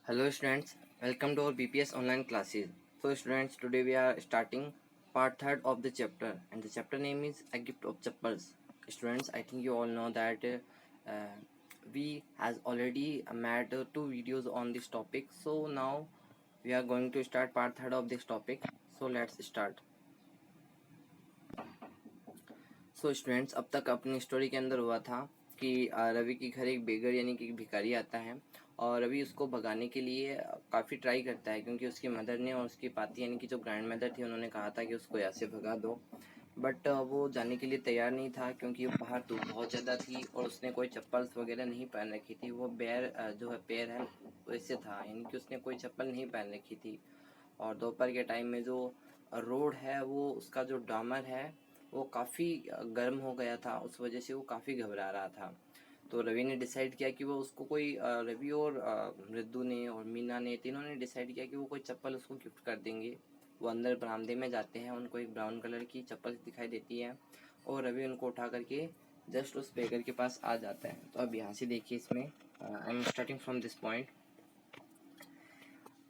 Hello students, welcome to our BPS online classes. So students, today we are starting part third of the chapter and the chapter name is A Gift of Chappals. Students, I think you all know that we has already made two videos on this topic. So now we are going to start part third of this topic. So let's start. So students, अब तक अपनी story के अंदर हुआ था कि रवि के घर एक बेगर यानी कि भिखारी आता है और रवि उसको भगाने के लिए काफ़ी ट्राई करता है क्योंकि उसकी मदर ने और उसकी पाती यानी कि जो ग्रैंड मदर थी उन्होंने कहा था कि उसको ऐसे भगा दो। बट वो जाने के लिए तैयार नहीं था क्योंकि बाहर धूप बहुत ज़्यादा थी और उसने कोई चप्पल्स वगैरह नहीं पहन रखी थी। वो जो है पैर है वैसे था, यानी कि उसने कोई चप्पल नहीं पहन रखी थी। और दोपहर के टाइम में जो रोड है वो उसका जो डामर है वो काफ़ी गर्म हो गया था, उस वजह से वो काफ़ी घबरा रहा था। तो रवि ने डिसाइड किया कि वो उसको कोई रवि और मृदु ने और मीना ने तीनों ने डिसाइड किया कि वो कोई चप्पल उसको गिफ्ट कर देंगे। वो अंदर बरामदे में जाते हैं, उनको एक ब्राउन कलर की चप्पल दिखाई देती है और रवि उनको उठा करके जस्ट उस बेगर के पास आ जाता है। तो अब यहाँ से देखिए, इसमें I am starting from this point.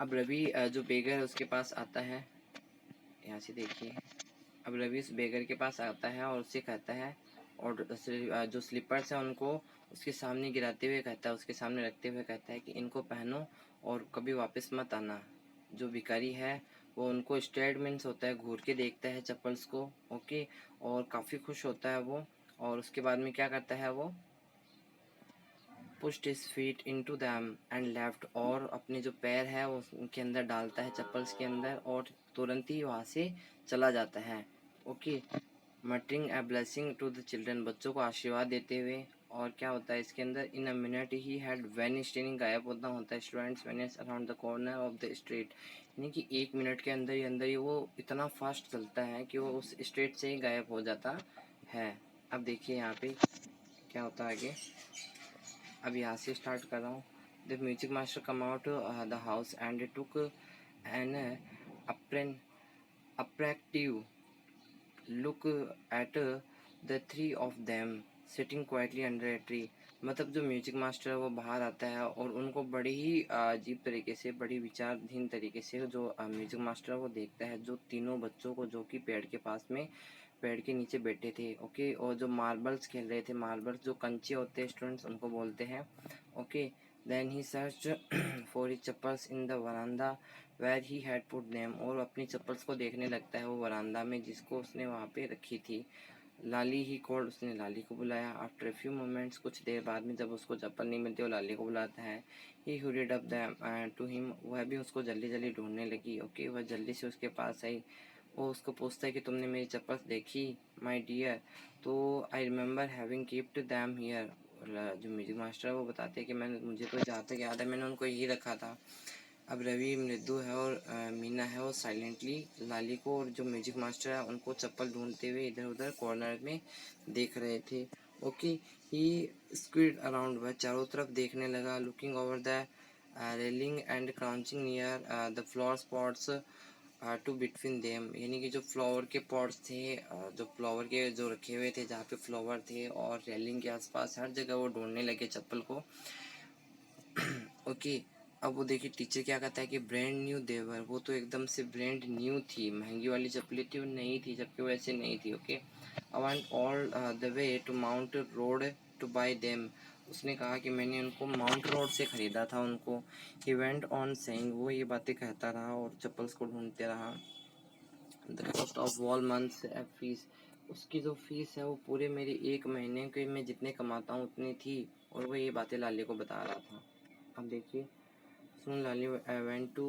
अब रवि जो बेगर है उसके पास आता है, यहाँ से देखिए। अब रवि उस बेगर के पास आता है और उससे कहता है और जो स्लीपर्स हैं उनको उसके सामने गिराते हुए कहता है, उसके सामने रखते हुए कहता है कि इनको पहनो और कभी वापस मत आना। जो भिखारी है वो उनको स्टेयर्ड मीन्स होता है, घूर के देखता है चप्पल्स को, ओके, और काफ़ी खुश होता है वो। और उसके बाद में क्या करता है वो, pushed his feet into them and left, और अपने जो पैर है वो उनके अंदर डालता है चप्पल्स के अंदर और तुरंत ही वहाँ से चला जाता है, okay, muttering a blessing to the children, बच्चों को आशीर्वाद देते हुए। और क्या होता है इसके अंदर, in a minute he had vanished, यानी गायब होता है students, vanish around the corner of the street, यानी कि 1 मिनट के अंदर ही वो इतना फास्ट चलता है कि वो उस स्ट्रीट से ही गायब हो जाता है। अब देखिए यहाँ पे क्या होता है आगे। अब यहाँ से स्टार्ट कर रहा हूँ। The music master come out the house and took an appreciative look at the three of them sitting quietly under a tree. मतलब जो म्यूजिक मास्टर है वो बाहर आता है और उनको बड़े ही अजीब तरीके से, बड़ी विचारहीन तरीके से जो म्यूजिक मास्टर है वो देखता है जो तीनों बच्चों को जो कि पेड़ के पास में, पेड़ के नीचे बैठे थे, ओके, और जो मार्बल्स खेल रहे थे, मार्बल्स जो कंचे होते हैं स्टूडेंट्स उनको बोलते हैं, okay. Then he search for his chappals in the verandah where he had put them, और अपनी चप्पल्स को देखने लगता है वो वरांदा में जिसको उसने वहाँ पे रखी थी। लाली ही कॉल्ड, उसने लाली को बुलाया। आफ्टर फ्यू मोमेंट्स, कुछ देर बाद में जब उसको चप्पल नहीं मिलती वो लाली को बुलाता है। ही हुरिड अप दैम टू हिम, वह भी उसको जल्दी जल्दी ढूंढने लगी, ओके, वह जल्दी से उसके पास आई। वो उसको पूछता है कि तुमने मेरी चप्पल देखी माय डियर, तो I remember having keeped them here. जो म्यूजिक मास्टर है वो बताते हैं कि मैंने, मुझे तो जहाँ तक याद है मैंने उनको यही रखा था। अब रवि, मृदु है और मीना है वो साइलेंटली लाली को और जो म्यूजिक मास्टर है उनको चप्पल ढूंढते हुए इधर उधर कॉर्नर में देख रहे थे, ओके। ही स्क्विड अराउंड, वह चारों तरफ देखने लगा, looking over the railing and crouching near the flower spots to between them, यानी कि जो फ्लावर के पॉट्स थे, जो फ्लावर के जो रखे हुए थे जहाँ पे फ्लावर थे और रेलिंग के आसपास हर जगह वो ढूंढने लगे चप्पल को, ओके। अब वो देखिए टीचर क्या कहता है कि ब्रांड न्यू देवर, वो तो एकदम से ब्रांड न्यू थी, महंगी वाली चप्पलें थी, वो नई थी, जबकि वो ऐसे नहीं थी, okay. I want all the way to Mount Road to buy them, उसने कहा कि मैंने उनको माउंट रोड से ख़रीदा था उनको। ही वेंट ऑन सेइंग, वो ये बातें कहता रहा और चप्पल्स को ढूंढते रहा। The cost of wall months fees, उसकी जो फीस है वो पूरे मेरे 1 महीने के मैं जितने कमाता हूँ उतनी थी, और वो ये बातें लाली को बता रहा था। अब देखिए, soon Lali went to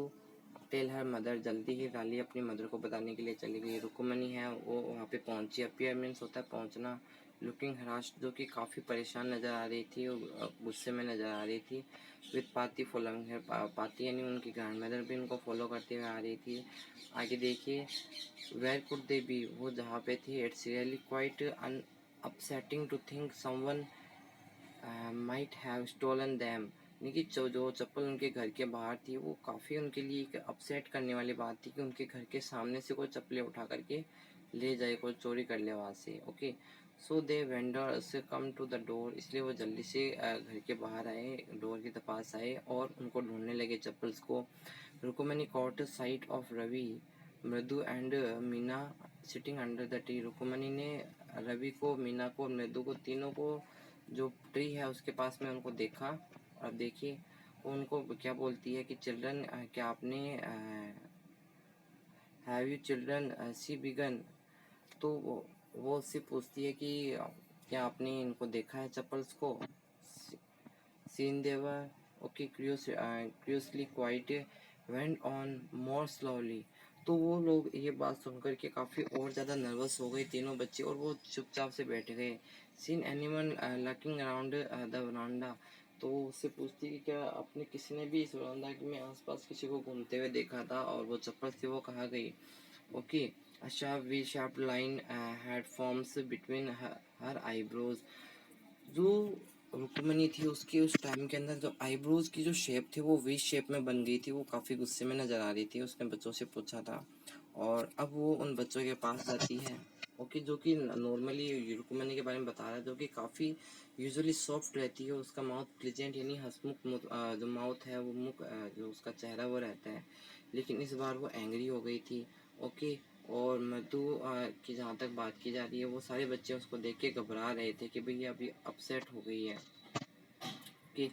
tell her mother, जल्दी ही लाली अपनी मदर को बताने के लिए चली गई। रुक्मणी है वो वहाँ पे पहुँची, अपीयर मीन्स होता है पहुँचना। लुकिंग हराश, जो कि काफ़ी परेशान नज़र आ रही थी और गुस्से में नज़र आ रही थी। विथ पाती फॉलोइंग है, पाती यानी उनकी ग्रैंड मदर भी उनको फॉलो करते हुए आ रही थी। आगे देखिए, वेयर कुड दे बी, वो जहाँ पे थी, it's really quite un upsetting to think someone might have stolen them, यानी कि जो चप्पल उनके घर के बाहर थी वो काफ़ी उनके लिए एक अपसेट करने वाली बात थी कि उनके घर के सामने से कोई चप्पलें उठा करके ले जाए, कोई चोरी कर ले वहाँ से, okay. So they vendors come to the door, इसलिए वो जल्दी से घर के बाहर आए, डोर के पास आए और उनको ढूंढने लगे चप्पल्स को। Rukumani caught sight of Ravi, Mridu and Meena sitting under the tree. Rukumani ने रवि को, मीना को और मृदु को, तीनों को जो ट्री है उसके पास में उनको देखा। और देखिए वो उनको क्या बोलती है कि चिल्ड्रन, क्या आपने have you children she began. तो वो उससे पूछती है कि क्या आपने इनको देखा है चप्पल्स को। Seen their okay curiously quite went on more slowly. तो वो लोग ये बात सुनकर के काफ़ी और ज़्यादा नर्वस हो गए तीनों बच्चे, और वो चुपचाप से बैठ गए। Seen animal looking around the veranda. तो उससे पूछती कि क्या आपने, किसी ने भी इस वरांडा में आसपास किसी को घूमते हुए देखा था, और वो चप्पल थी वो कहाँ गई। Okay, a sharp V-shaped line had forms between her eyebrows। जो रुक्मिणी थी उसकी उस टाइम के अंदर जो आईब्रोज की जो शेप थी वो वी शेप में बन गई थी। वो काफ़ी गुस्से में नजर आ रही थी। उसने बच्चों से पूछा था, और अब वो उन बच्चों के पास जाती है। ओके, जो कि नॉर्मली रुक्मिणी के बारे में बता रहा है, जो कि काफ़ी यूजुअली सॉफ्ट रहती है। उसका माउथ प्लेजेंट यानी हंसमुख जो माउथ है वो मुख, जो उसका चेहरा वो रहता है। लेकिन इस बार वो एंग्री हो गई थी। ओके, और मधु की जहाँ तक बात की जा रही है, वो सारे बच्चे उसको देख के घबरा रहे थे कि भाई ये अभी अपसेट हो गई है। कि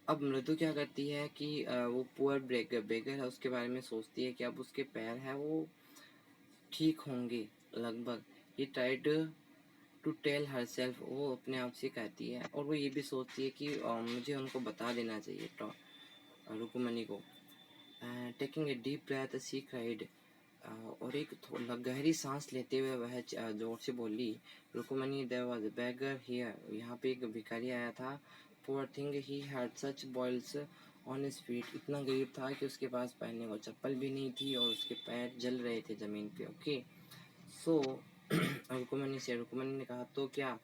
अब मृदु क्या करती है कि वो पुअर बेगर है उसके बारे में सोचती है कि अब उसके पैर हैं वो ठीक होंगे लगभग। ये tried to tell herself, वो अपने आप से कहती है, और वो ये भी सोचती है कि मुझे उनको बता देना चाहिए रुकुमनी को। Taking a deep breath she cried, और एक थोड़ा गहरी सांस लेते हुए वह जोर से बोली, Rukmini there was a beggar here, यहाँ पे एक भिखारी आया था। Poor thing he had such boils on his feet, इतना गरीब था कि उसके पास पहनने को चप्पल भी नहीं थी और उसके पैर जल रहे थे ज़मीन पे। ओके, सो रुकमनी ने कहा तो क्या।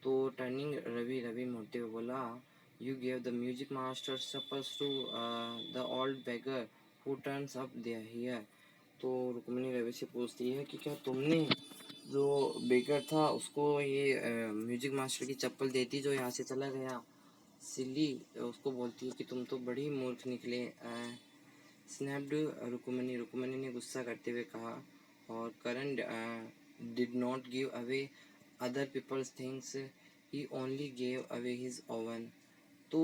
तो टर्निंग रवि मुड़ते हुए बोला, you gave the music master chappals to the old beggar who turns up there here. तो रुक्मिणी रवि से पूछती है कि क्या तुमने जो बेकर था उसको ये म्यूजिक मास्टर की चप्पल देती जो यहाँ से चला गया। सिल्ली उसको बोलती है कि तुम तो बड़ी मूर्ख निकले। स्नैप्ड रुक्मिणी ने गुस्सा करते हुए कहा, और Karan did not give away other people's things, he only gave away his own. तो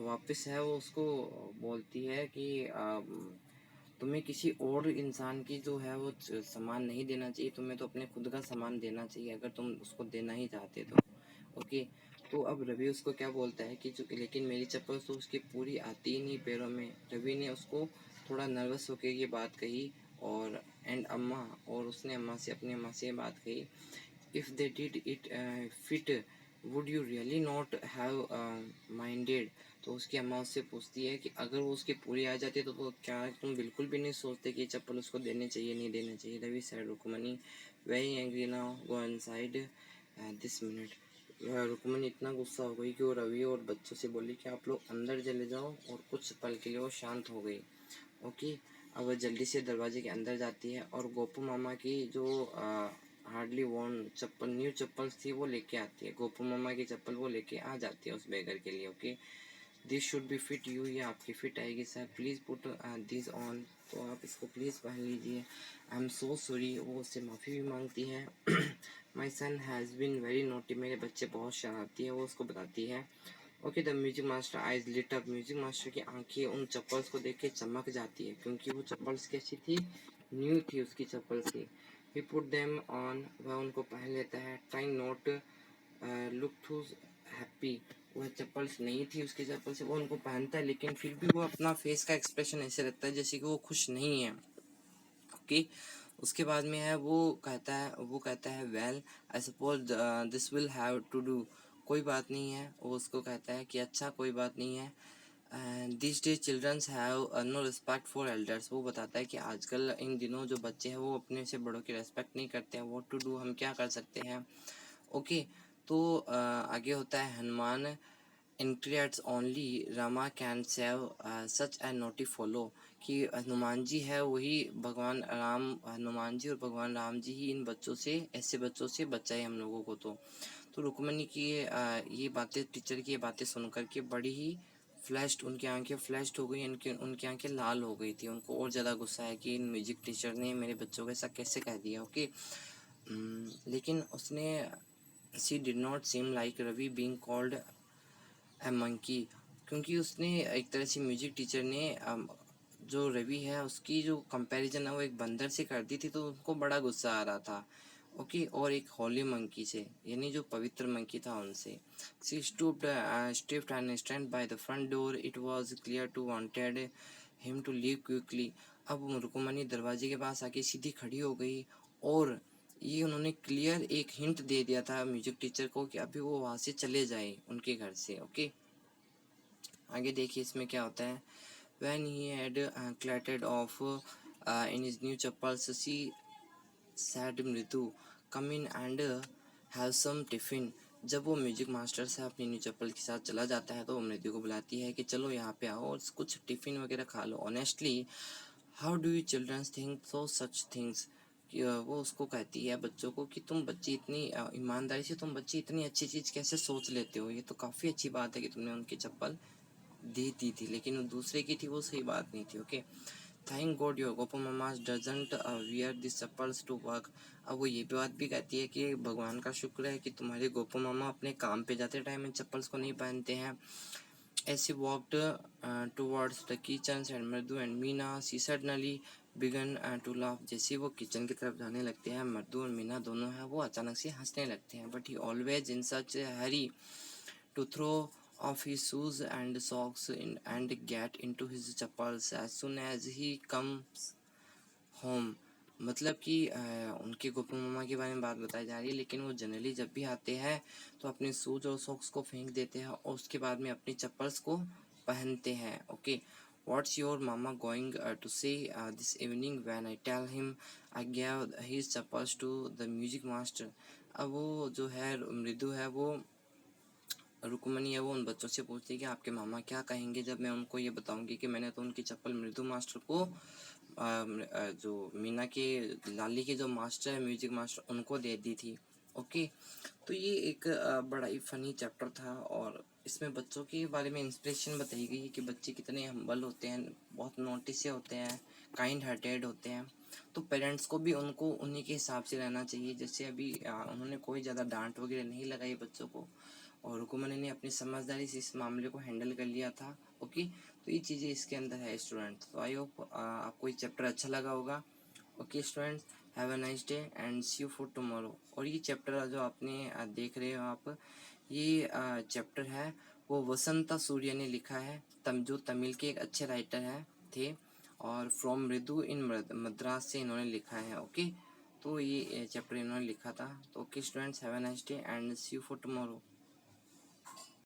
वापस है वो उसको बोलती है कि तुम्हें किसी और इंसान की जो है वो सामान नहीं देना चाहिए, तुम्हें तो अपने खुद का सामान देना चाहिए अगर तुम उसको देना ही चाहते तो। ओके, तो अब रवि उसको क्या बोलता है कि जो, लेकिन मेरी चप्पल तो उसकी पूरी आती ही नहीं पैरों में। रवि ने उसको थोड़ा नर्वस होकर ये बात कही, और एंड अम्मा, और उसने अम्मा से, अपनी अम्मा से ये बात कही, if they did it fit would you really not have minded. तो उसकी अम्मा उससे पूछती है कि अगर वो उसकी पूरी आ जाती तो क्या तुम बिल्कुल भी नहीं सोचते कि चप्पल उसको देने चाहिए नहीं देने चाहिए। Ravi said Rukmini very angry now go inside this minute. Rukmini इतना गुस्सा हो गई कि वो रवि और बच्चों से बोली कि आप लोग अंदर चले जाओ, और कुछ पल के लिए वो शांत हो गई। ओके, अब वह जल्दी से दरवाजे के अंदर जाती है और गोपू मामा की जो हार्डली वॉर्न चप्पल, न्यू चप्पल थी वो लेके आती है। गोपू मामा की चप्पल वो लेके आ जाती है उस बेगर के लिए। Okay, this should be fit you, ये आपकी फिट आएगी sir, please put this on, तो आप इसको प्लीज़ पहन लीजिए। आई एम सो सॉरी, वो उससे माफ़ी भी मांगती है। My son has been very naughty, मेरे बच्चे बहुत शरारती है, वो उसको बताती है। Okay, the music master eyes lit up, music master की आंखें उन चप्पल्स को देख के चमक जाती है, क्योंकि वो चप्पल्स कैसी थी, न्यू थी उसकी चप्पल थी। ही पुट देम ऑन, वह उनको पहन लेता है। Trying not look too happy, वह चप्पल्स नहीं थी उसकी चप्पल से, वो उनको पहनता है लेकिन फिर भी वो अपना फेस का एक्सप्रेशन ऐसे रखता है जैसे कि वो खुश नहीं है। ओके, उसके बाद में है वो कहता है well I suppose this will have to do, कोई बात नहीं है। वो उसको कहता है कि अच्छा कोई बात नहीं है। This day childrens have no respect for elders, वो बताता है कि आजकल इन दिनों जो बच्चे हैं वो अपने से बड़ों की रेस्पेक्ट नहीं करते हैं। व्हाट टू डू, हम क्या कर सकते हैं। ओके, तो आगे होता है हनुमान इनक्रिएट्स only Rama can save such a naughty fellow, कि हनुमान जी है वही भगवान राम, हनुमान जी और भगवान राम जी ही इन बच्चों से, ऐसे बच्चों से बचाए हम लोगों को। तो रुक्मणी की ये बातें, टीचर की ये बातें सुन कर के बड़ी ही फ्लैश्ड, उनकी आंखें फ्लैश्ड हो गई, उनकी आंखें लाल हो गई थी। उनको और ज़्यादा गुस्सा है कि इन म्यूजिक टीचर ने मेरे बच्चों को ऐसा कैसे कह दिया। ओके, लेकिन उसने, she did not seem like Ravi being called a monkey, क्योंकि उसने एक तरह से म्यूजिक टीचर ने जो रवि है उसकी जो कंपैरिजन है वो एक बंदर से कर दी थी, तो उनको बड़ा गुस्सा आ रहा था। ओके, और एक होली मंकी से, यानी जो पवित्र मंकी था उनसे। She stooped stiffed and stand by the front door, it was clear to wanted him to leave quickly. अब रुक्मणी दरवाजे के पास आके सीधी खड़ी हो गई, और ये उन्होंने क्लियर एक हिंट दे दिया था म्यूजिक टीचर को कि अभी वो वहाँ से चले जाए उनके घर से। ओके, आगे देखिए इसमें क्या होता है। When he had clattered off in his new chappals, she said, मृदु, come in and have some tiffin। जब वो म्यूजिक मास्टर से अपनी न्यू चप्पल के साथ चला जाता है तो वो मृदु को बुलाती है कि चलो यहाँ पे आओ और कुछ टिफिन वगैरह खा लो। Honestly, how do you childrens think so such things, वो उसको कहती है बच्चों को कि तुम बच्चे इतनी ईमानदारी से, तुम बच्चे इतनी अच्छी चीज़ कैसे सोच लेते हो। ये तो काफ़ी अच्छी बात है कि तुमने उनकी चप्पल दी थी, लेकिन वो दूसरे की थी, वो सही बात नहीं थी। Okay, thank God your Gopo mama doesn't wear this chappals to work. अब वो ये भी बात भी कहती है कि भगवान का शुक्र है कि तुम्हारे गोपो मामा अपने काम पे जाते टाइम इन चप्पल्स को नहीं पहनते हैं। As she walked towards the kitchen and मृदु and Meena, she suddenly began to laugh। जैसे वो किचन की तरफ जाने लगते हैं, मृदु और मीना दोनों हैं वो अचानक से हंसने लगते हैं। But he always in such a hurry to throw off his shoes and socks and get into his chappals as soon as he comes home। मतलब कि उनके गोपू मामा के बारे में बात बताई जा रही है, लेकिन वो जनरली जब भी आते हैं तो अपने शूज और सॉक्स को फेंक देते हैं और उसके बाद में अपनी चप्पल्स को पहनते हैं। Okay, what's your mama going to say this evening when I tell him I gave his chappals to the music master. अब वो जो है मृदु है, वो रुक्मणी है, वो उन बच्चों से पूछती है कि आपके मामा क्या कहेंगे जब मैं उनको ये बताऊंगी कि मैंने तो उनकी चप्पल मृदु मास्टर को, जो मीना के लाली के जो मास्टर है म्यूजिक मास्टर, उनको दे दी थी। ओके, तो ये एक बड़ा ही फनी चैप्टर था, और इसमें बच्चों के बारे में इंस्पिरेशन बताई गई है कि बच्चे कितने हम्बल होते हैं, बहुत नोटिस होते हैं, काइंड हार्टेड होते हैं। तो पेरेंट्स को भी उनको उन्हीं के हिसाब से रहना चाहिए। जैसे अभी उन्होंने कोई ज़्यादा डांट वगैरह नहीं लगाई बच्चों को, और रुकुमनी ने अपनी समझदारी से इस मामले को हैंडल कर लिया था। ओके, तो ये चीज़ें इसके अंदर है स्टूडेंट्स। तो आई होप आपको ये चैप्टर अच्छा लगा होगा। Okay students, have a nice day and see you for tomorrow. और ये चैप्टर जो आपने देख रहे हो आप, ये चैप्टर है वो वसंता सूर्य ने लिखा है, जो तमिल के एक अच्छे राइटर हैं थे, और फ्रॉम मृदु इन मद्रास से इन्होंने लिखा है। ओके, तो ये चैप्टर इन्होंने लिखा था। तो okay students, have a nice day and see you for tomorrow.